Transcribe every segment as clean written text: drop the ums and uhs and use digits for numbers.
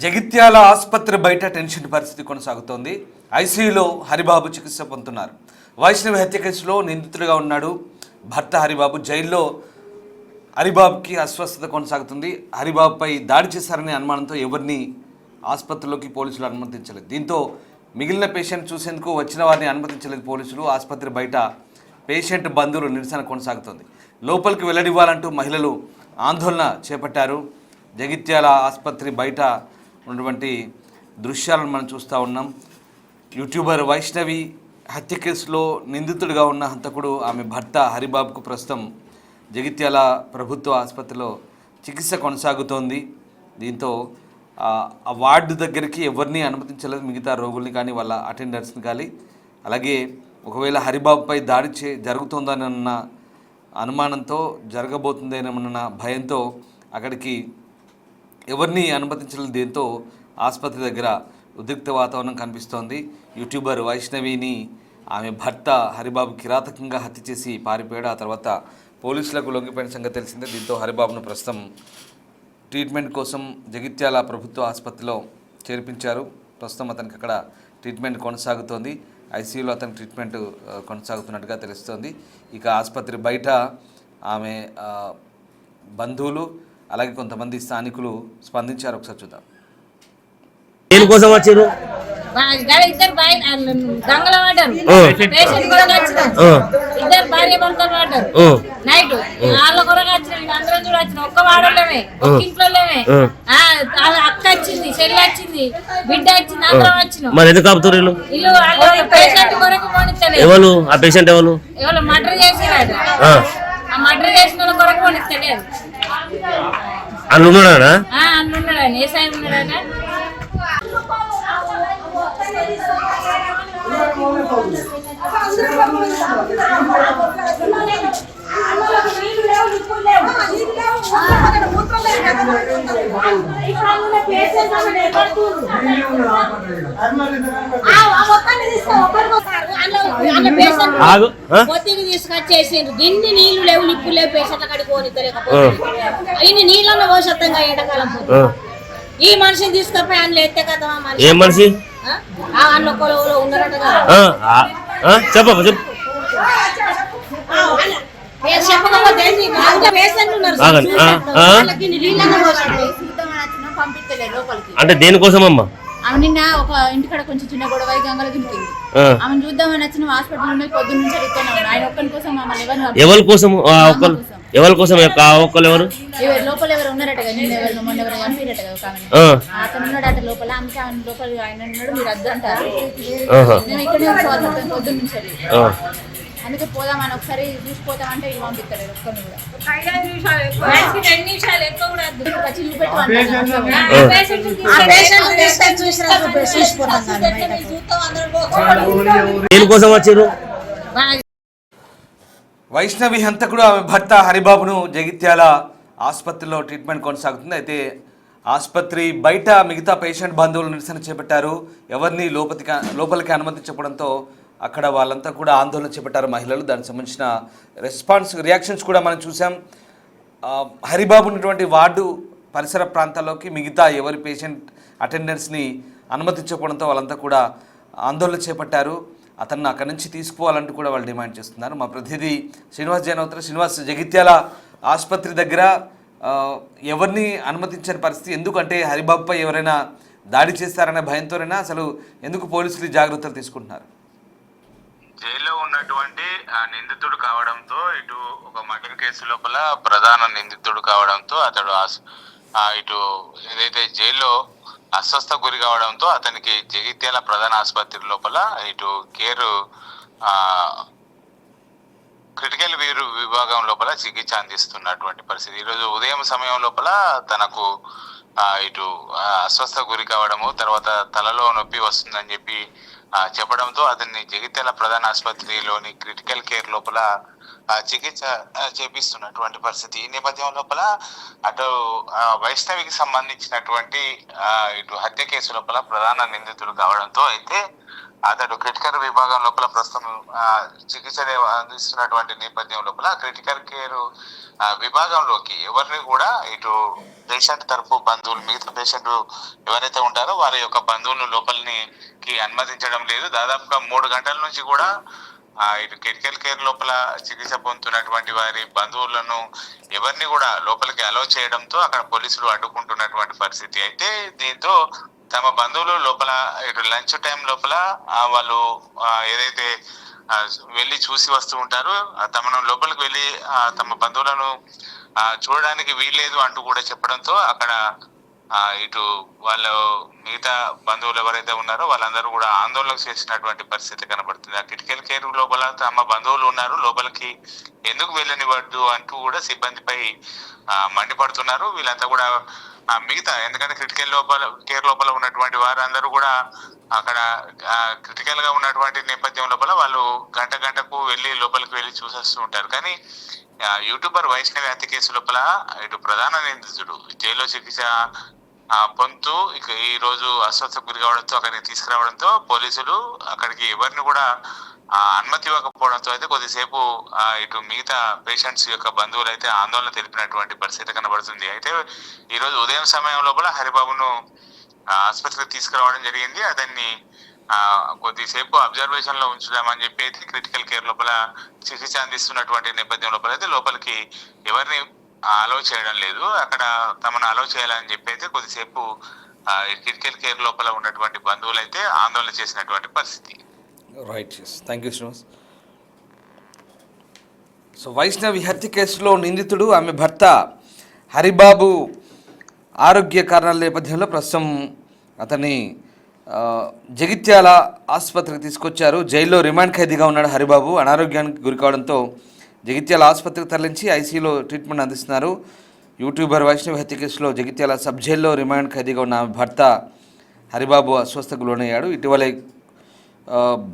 జగిత్యాల ఆసుపత్రి బయట టెన్షన్ పరిస్థితి కొనసాగుతోంది. ఐసీయూలో హరిబాబు చికిత్స పొందుతున్నారు. వైష్ణవి హత్య కేసులో నిందితుడిగా ఉన్నాడు భర్త హరిబాబు. జైల్లో హరిబాబుకి అస్వస్థత కొనసాగుతుంది. హరిబాబుపై దాడి చేశారనే అనుమానంతో ఎవరిని ఆసుపత్రిలోకి పోలీసులు అనుమతించలేదు. దీంతో మిగిలిన పేషెంట్ చూసేందుకు వచ్చిన వారిని అనుమతించలేదు పోలీసులు. ఆసుపత్రి బయట పేషెంట్ బంధువులు నిరసన కొనసాగుతోంది. లోపలికి వెల్లడివ్వాలంటూ మహిళలు ఆందోళన చేపట్టారు. జగిత్యాల ఆసుపత్రి బయట ఉన్నటువంటి దృశ్యాలను మనం చూస్తూ ఉన్నాం. యూట్యూబర్ వైష్ణవి హత్య కేసులో నిందితుడిగా ఉన్న హంతకుడు ఆమె భర్త హరిబాబుకు ప్రస్తుతం జగిత్యాల ప్రభుత్వ ఆసుపత్రిలో చికిత్స కొనసాగుతోంది. దీంతో ఆ వార్డు దగ్గరికి ఎవరిని అనుమతించలేదు, మిగతా రోగుల్ని కానీ వాళ్ళ అటెండర్స్ని కానీ. అలాగే ఒకవేళ హరిబాబుపై దాడి జరుగుతుందన్న అనుమానంతో, జరగబోతుందేమన్న భయంతో అక్కడికి ఎవరిని అనుమతించలేదు. దీంతో ఆసుపత్రి దగ్గర ఉద్రిక్త వాతావరణం కనిపిస్తోంది. యూట్యూబర్ వైష్ణవిని ఆమె భర్త హరిబాబు కిరాతకంగా హత్య చేసి పారిపోయాడు. ఆ తర్వాత పోలీసులకు లొంగిపోయిన సంగతి తెలిసిందే. దీంతో హరిబాబును ప్రస్తుతం ట్రీట్మెంట్ కోసం జగిత్యాల ప్రభుత్వ ఆసుపత్రిలో చేర్పించారు. ప్రస్తుతం అతనికి అక్కడ ట్రీట్మెంట్ కొనసాగుతోంది. ఐసీయూలో అతనికి ట్రీట్మెంట్ కొనసాగుతున్నట్టుగా తెలుస్తోంది. ఇక ఆసుపత్రి బయట ఆమె బంధువులు అలాగే కొంతమంది స్థానికులు స్పందించారు. ఒకసారి చూద్దాం. దేనికోసం వచ్చారు? ఇద్దరు గంగలో పడ్డారు. ఇద్దరు భార్య భర్తలు పడ్డారు. నైట్ వాళ్ళ కొరకు వచ్చిన అందరం చూడ వచ్చిన ఒక్క వాడలేమే, ఒక్క ఇంట్లో అక్క వచ్చింది, చెల్లి వచ్చింది, బిడ్డ వచ్చింది, అందరం వచ్చినాం. మరి ఎందుకు ఆపుతారు ఇల్లు? పేషెంట్ కొరకు పోనిస్తలేదు. ఎవరు ఆ పేషెంట్? ఎవరు మర్డర్ చేసినాడు. ఆ మర్డర్ చేసిన వాళ్ళ కొరకు పోనిస్తలేదు. అన్ను ఉన్నాడా? అన్ను ఉన్నాడు. ఏ సాయం ఉన్నాడా? పొత్తికి తీసుకొచ్చేసిండ్రు. గిన్ని నీళ్లు లేవు, నిప్పు లేవు, పేషెంట్ల కాడికి పోనిద్దలేకపోతే ఇన్ని నీళ్ళన్న పోషత్తంగా ఎండాకాలం పోతే ఈ మనిషిని తీసుకపోయి అందులో ఎత్తే కదా. ఏ మనిషి? ఉన్నారట అంటే దేనికోసం అమ్మా? ఆమె నిన్న ఒక ఇంటికాడ కొంచెం చిన్న గొడవ గంగల దింపింది. ఆమెను చూద్దామని వచ్చిన హాస్పిటల్ నుండి పొద్దున్న నుంచి అడుగుతున్నాను. ఆయన ఒక్కరి కోసం ఎవరి కోసం? ఎవరి కోసం? ఒక్కరు ఎవరు? లోపల ఎవరు ఉన్నారట కదా, నిన్న ఎవరు మొన్న ఎవరు చంపిరట కదా. అతను ఉన్నాడట లోపల. ఆమెకి ఆయన లోపల ఆయన ఉన్నాడు, మీరు అద్దు అంటారు. మేము ఇక్కడే ఉంచుకోవాలి పొద్దున్న నుంచి. అందుకే పోదామని ఒకసారి చూసిపోతామంటే ఇది పంపిస్తారు ఒక్కరిని కూడా. దేనికోసం వచ్చారు? వైష్ణవి హంతకుడు ఆమె భర్త హరిబాబును జగిత్యాల ఆసుపత్రిలో ట్రీట్మెంట్ కొనసాగుతుంది. అయితే ఆసుపత్రి బయట మిగతా పేషెంట్ బంధువులు నిరసన చేపట్టారు. ఎవరిని లోపలికి అనుమతించడంతో అక్కడ వాళ్ళంతా కూడా ఆందోళన చేపట్టారు మహిళలు. దానికి సంబంధించిన రియాక్షన్స్ కూడా మనం చూసాం. హరిబాబు ఉన్నటువంటి వార్డు పరిసర ప్రాంతాల్లోకి మిగతా ఎవరి పేషెంట్ అటెండెన్స్ని అనుమతించకపోవడంతో వాళ్ళంతా కూడా ఆందోళన చేపట్టారు. అతన్ని అక్కడి నుంచి తీసుకుపోవాలంటూ కూడా వాళ్ళు డిమాండ్ చేస్తున్నారు. మా ప్రతినిధి శ్రీనివాస్ జైన్ అవుతారు. శ్రీనివాస్, జగిత్యాల ఆసుపత్రి దగ్గర ఎవరిని అనుమతించని పరిస్థితి, ఎందుకంటే హరిబాబుపై ఎవరైనా దాడి చేస్తారనే భయంతోనైనా అసలు ఎందుకు పోలీసులు జాగ్రత్తలు తీసుకుంటున్నారు? జైల్లో ఉన్నటువంటి నిందితుడు కావడంతో, ఇటు ఒక మర్డర్ కేసు లోపల ప్రధాన నిందితుడు కావడంతో అతడు ఇటు ఏదైతే జైల్లో అస్వస్థ గురి కావడంతో అతనికి జగిత్యాల ప్రధాన ఆసుపత్రి లోపల ఇటు క్రిటికల్ విభాగం లోపల చికిత్స అందిస్తున్నటువంటి పరిస్థితి. ఈరోజు ఉదయం సమయం లోపల తనకు ఇటు అస్వస్థ గురి కావడము, తర్వాత తలలో నొప్పి వస్తుందని చెప్పడంతో అతన్ని జగిత్యాల ప్రధాన ఆసుపత్రిలోని క్రిటికల్ కేర్ లోపల చికిత్స చేపిస్తున్నటువంటి పరిస్థితి. ఈ నేపథ్యం లోపల అటు వైష్ణవికి సంబంధించినటువంటి ఇటు హత్య కేసు లోపల ప్రధాన నిందితుడు కావడంతో అయితే అతడు క్రిటికల్ విభాగం లోపల ప్రస్తుతం చికిత్స అందిస్తున్నటువంటి నేపథ్యం లోపల క్రిటికల్ కేర్ విభాగంలోకి ఎవరిని కూడా ఇటు పేషెంట్ తరపు బంధువులు మిగతా పేషెంట్ ఎవరైతే ఉంటారో వారి యొక్క బంధువులను లోపలికి అనుమతించడం లేదు. దాదాపుగా 3 గంటల నుంచి కూడా ఇటు క్రిటికల్ కేర్ లోపల చికిత్స పొందుతున్నటువంటి వారి బంధువులను ఎవరిని కూడా లోపలికి అలౌ చేయడంతో అక్కడ పోలీసులు అడ్డుకుంటున్నటువంటి పరిస్థితి. అయితే దీంతో తమ బంధువులు లోపల ఇటు లంచ్ టైం లోపల వాళ్ళు ఏదైతే వెళ్ళి చూసి వస్తూ ఉంటారో తమను లోపలికి వెళ్ళి తమ బంధువులను చూడడానికి వీల్లేదు అంటూ కూడా చెప్పడంతో అక్కడ ఇటు వాళ్ళు మిగతా బంధువులు ఎవరైతే ఉన్నారో వాళ్ళందరూ కూడా ఆందోళన చేసినటువంటి పరిస్థితి కనబడుతుంది. ఆ క్రిటికల్ కేర్ లోపల తమ బంధువులు ఉన్నారు, లోపలికి ఎందుకు వెళ్ళనివ్వద్దు అంటూ కూడా సిబ్బందిపై మండిపడుతున్నారు. వీళ్ళంతా కూడా మిగతా ఎందుకంటే క్రిటికల్ కేర్ లోపల ఉన్నటువంటి వారందరూ కూడా అక్కడ క్రిటికల్ గా ఉన్నటువంటి నేపథ్యం లోపల వాళ్ళు గంటకు వెళ్ళి లోపలికి వెళ్ళి చూసేస్తూ ఉంటారు. కానీ యూట్యూబర్ వైష్ణవి హత్య కేసు లోపల ఇటు ప్రధాన నిందితుడు జైల్లో చికిత్స పొందుతూ ఇక ఈ రోజు అస్వస్థకు గురి కావడంతో అక్కడికి తీసుకురావడంతో పోలీసులు అక్కడికి ఎవరిని కూడా అనుమతి ఇవ్వకపోవడంతో అయితే కొద్దిసేపు ఇటు మిగతా పేషెంట్స్ యొక్క బంధువులు అయితే ఆందోళన తెలిపినటువంటి పరిస్థితి కనబడుతుంది. అయితే ఈ రోజు ఉదయం సమయం లోపల హరిబాబును ఆసుపత్రికి తీసుకురావడం జరిగింది. అతన్ని కొద్దిసేపు అబ్జర్వేషన్ లో ఉంచుదామని చెప్పి అయితే క్రిటికల్ కేర్ లోపల చికిత్స అందిస్తున్నటువంటి నేపథ్యం లోపల అయితే లోపలికి ఎవరిని అలౌ చేయడం లేదు. అక్కడ తమను అలౌ చేయాలని చెప్పి అయితే కొద్దిసేపు క్రిటికల్ కేర్ లోపల ఉన్నటువంటి బంధువులు అయితే ఆందోళన చేసినటువంటి పరిస్థితి. Right, thank you Srinivas. So Vaishnavi హత్య కేసులో నిందితుడు ఆమె భర్త హరిబాబు ఆరోగ్య కారణాల నేపథ్యంలో ప్రస్తుతం అతన్ని జగిత్యాల ఆసుపత్రికి తీసుకొచ్చారు. జైల్లో రిమాండ్ ఖైదీగా ఉన్నాడు హరిబాబు. అనారోగ్యానికి గురి కావడంతో జగిత్యాల ఆసుపత్రికి తరలించి ఐసీయూలో ట్రీట్మెంట్ అందిస్తున్నారు. యూట్యూబర్ వైష్ణవి హత్య కేసులో జగిత్యాల సబ్ జైల్లో రిమాండ్ ఖైదీగా ఉన్న ఆమె భర్త హరిబాబు అస్వస్థకు లోనయ్యాడు. ఇటీవలే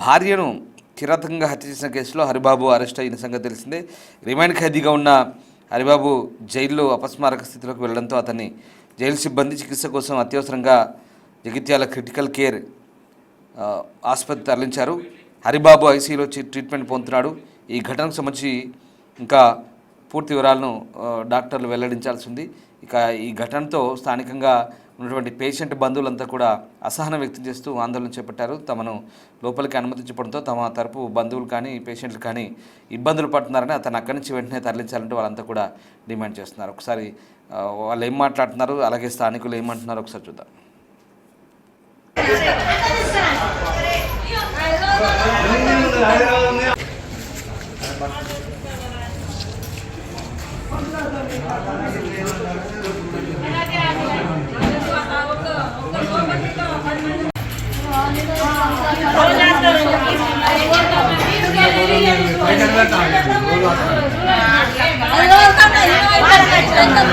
భార్యను కిరాతకంగా హత్య చేసిన కేసులో హరిబాబు అరెస్ట్ అయిన సంగతి తెలిసిందే. రిమాండ్ ఖైదీగా ఉన్న హరిబాబు జైల్లో అపస్మారక స్థితిలోకి వెళ్లడంతో అతన్ని జైలు సిబ్బంది చికిత్స కోసం అత్యవసరంగా జగిత్యాల క్రిటికల్ కేర్ ఆసుపత్రి తరలించారు. హరిబాబు ఐసీయూలో ట్రీట్మెంట్ పొందుతున్నాడు. ఈ ఘటనకు సంబంధించి ఇంకా పూర్తి వివరాలను డాక్టర్లు వెల్లడించాల్సి ఉంది. ఇక ఈ ఘటనతో స్థానికంగా ఉన్నటువంటి పేషెంట్ బంధువులంతా కూడా అసహనం వ్యక్తం చేస్తూ ఆందోళన చేపట్టారు. తమను లోపలికి అనుమతించడంతో తమ తరపు బంధువులు కానీ పేషెంట్లు కానీ ఇబ్బందులు పడుతున్నారని అతను అక్కడి నుంచి వెంటనే తరలించాలంటే వాళ్ళంతా కూడా డిమాండ్ చేస్తున్నారు. ఒకసారి వాళ్ళు ఏం మాట్లాడుతున్నారు, అలాగే స్థానికులు ఏమంటున్నారో ఒకసారి చూద్దాం.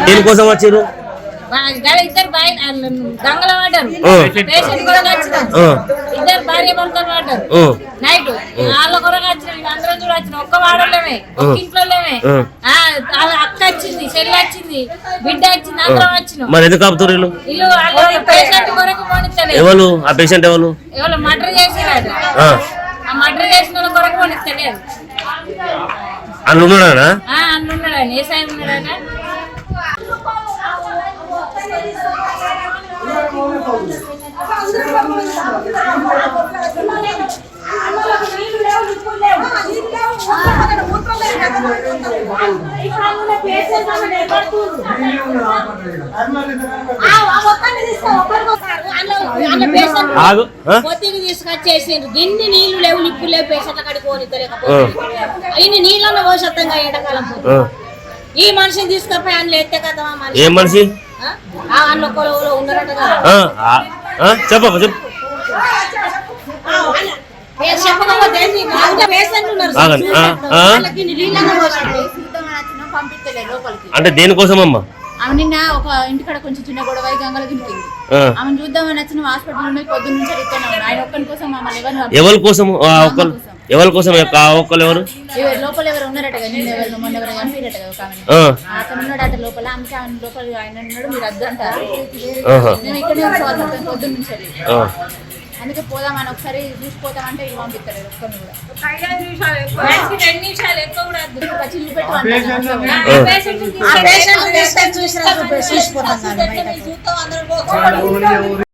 దేనికోసం వచ్చారు? ఇద్దరు గంగల పడ్డారు, పేషెంట్ కూడా వచ్చినాం. ఇద్దరు భార్య భర్తలు పడ్డారు నైట్. వాళ్ళ కొరగా వచ్చినాం, అందరం కూడా వచ్చినాం. ఒక్క వాడలేమే, ఒక్క ఇంట్లో అక్క వచ్చింది, చెల్లి వచ్చింది, బిడ్డ వచ్చింది, అందరం వచ్చినాం. మరి ఎందుకు ఆపుతారు వీళ్ళు? పేషెంట్ కొరకు పోనిస్తలేదు. ఎవరు ఆ పేషెంట్? ఎవరు మర్డర్ చేసినాడు. ఆ మర్డర్ చేసిన వాళ్ళ కొరకు పోనిస్తలేదు. అన్నున్నాడా? అన్నున్నాడు. ఏ సాయం ఉన్నాడా? పొత్తికి తీసుకొచ్చేసిండ్రు. గిన్ని నీళ్లు లేవు, నిప్పులు లేవు, పేషెంట్ల కాడికి పోనిద్దలేకపోతే ఇన్ని నీళ్ళలో పోషత్తంగా ఎండాకాలం ఈ మనిషిని తీసుకపోయి అందులో ఎత్తే కదా. ఏ మనిషి? అందులో కొలువులో ఉన్నారట కదా. చెప్పు. చెప్పకపోతే పేషెంట్లు ఉన్నారు, అంటే దేనికోసం అమ్మా? ఆమె నిన్న ఒక ఇంటికాడ కొంచెం చిన్న గొడవ గంగల దింపింది. ఆమె చూద్దామని వచ్చిన హాస్పిటల్ పొద్దున్న నుంచి అడుగుతున్నాను. ఆయన ఒక్కరి కోసం మమ్మల్ని ఎవరి కోసం? ఎవరి కోసం? ఒక్కరు ఎవరు? లోపల ఎవరు ఉన్నారట కదా, నిన్న ఎవరు మొన్న ఎవరు చంపిరట కదా. అతను ఉన్నాడట లోపల. ఆమెకి ఆయన లోపల ఆయన ఉన్నాడు, మీరు అద్దు అంటారు. మేము ఇక్కడే పొద్దున్న నుంచి అందుకే పోదామని ఒకసారి చూసిపోతామంటే ఇవి పంపిస్తారు ఒక్కరిని కూడా. మనిషికి 2 నిమిషాలు ఎక్కువ కూడా వద్దు. ఒక చిల్లు పెట్టు అంటారు. ఆ పేషెంట్ చూసిపోతాం. అందరూ